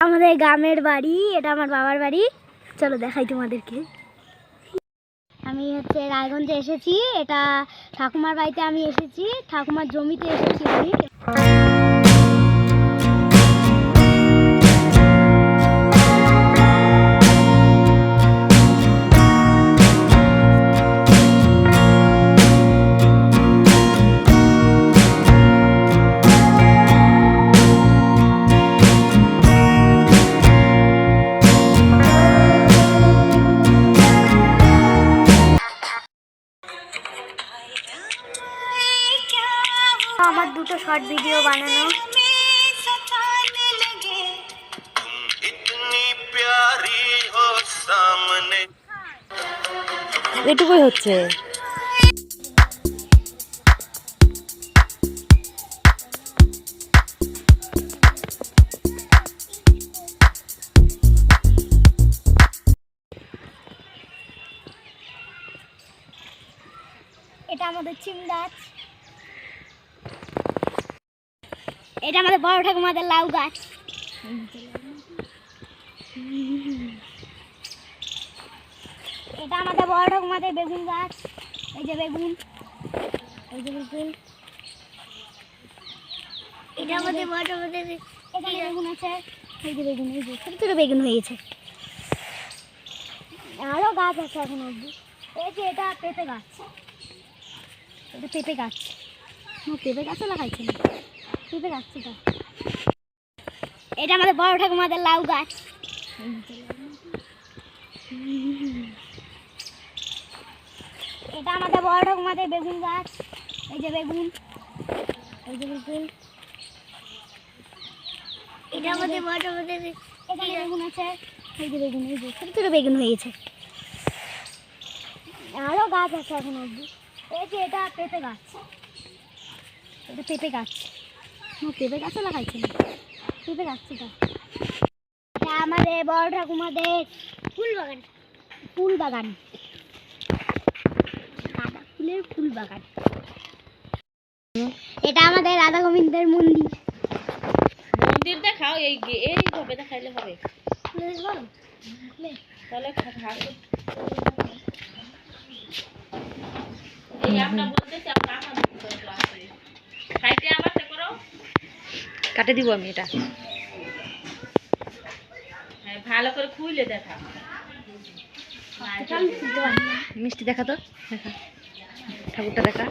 আমাদের গ্রামের বাড়ি, এটা আমার বাবার বাড়ি। চলো দেখাই তোমাদেরকে। আমি রায়গঞ্জে এসেছি, এটা ঠাকুমার বাড়িতে আমি এসেছি, ঠাকুমার জমিতে এসেছি আমি। আমার দুটো শর্ট ভিডিও বানানো। এটুকুই হচ্ছে। এটা আমাদের সিম গাছ, এটা আমাদের বড় ঠাকুমাদের লাউ গাছ, এটা আমাদের বড় ঠাকুমাদের বেগুন গাছ। এই যে বেগুন, এই যে বেগুন, এটা আমাদের বড় ঠাকুমাদের এখানে বেগুন আছে। এই যে বেগুন, এই যে ছোট ছোট বেগুন হয়েছে, আরও গাছ আছে এখন অবধি। এই যে এটা পেঁপে গাছ, এটা পেঁপে গাছ, পেঁপে গাছও লাগাইছে না, পেঁপে গাছ। এটা আমাদের বড় ঠাকুমাদের লাউ গাছ, এটা আমাদের বড় ঠাকুমাদের বেগুন গাছ। এই যে বেগুন, এই যে বেগুন, এটা আমাদের বড় ঠাকুমাদের এখানে বেগুন আছে। এই যে বেগুন, এই যে ছোট ছোট বেগুন হয়েছে, আরও গাছ আছে এখন অবধি। এই যে এটা পেঁপে গাছ, এটা পেঁপে গাছ, পেঁপে গাছও লাগাইছে না, পেঁপে গাছ। এটা আমাদের বড় ঠাকুমাদের ফুল বাগান, ফুল বাগান, গাঁদা ফুলের ফুল বাগান। এটা আমাদের রাধা গোবিন্দের মন্দির। মন্দির দেখাও, এইভাবে দেখাইলে হবে। তাহলে কাটে দিব আমি এটা, ভালো করে খুইলে দেখা। মিষ্টি দেখা তো, দেখা ঠাকুরটা দেখা।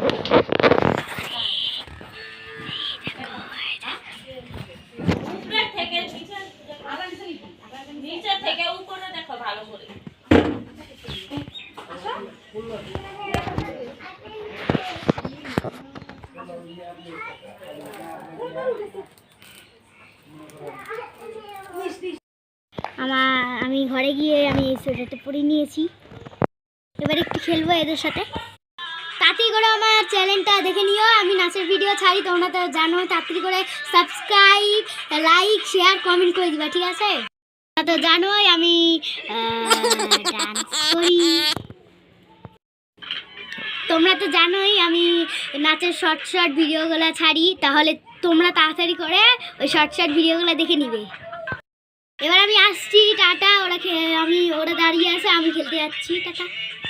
নিচে থেকে উপরে দেখো ভালো করে। আমি ঘরে গিয়ে আমি এই সোয়েটারটা পরে নিয়েছি, এবার একটু খেলবো এদের সাথে। তাড়াতাড়ি করে আমার চ্যানেলটা দেখে নিও, আমি নাচের ভিডিও ছাড়ি, তোমরা তো জানো। তাড়াতাড়ি করে সাবস্ক্রাইব, লাইক, শেয়ার, কমেন্ট করে দিবা, ঠিক আছে? তোমরা তো জানোই আমি ডান্স করি, তোমরা তো জানোই আমি নাচের শর্ট শর্ট ভিডিওগুলো ছাড়ি, তাহলে তোমরা তাড়াতাড়ি করে ওই শর্ট শর্ট ভিডিওগুলো দেখে নিবে। এবার আমি আসছি, টাটা। ওরা দাঁড়িয়ে আছে, আমি খেলতে যাচ্ছি, টাটা।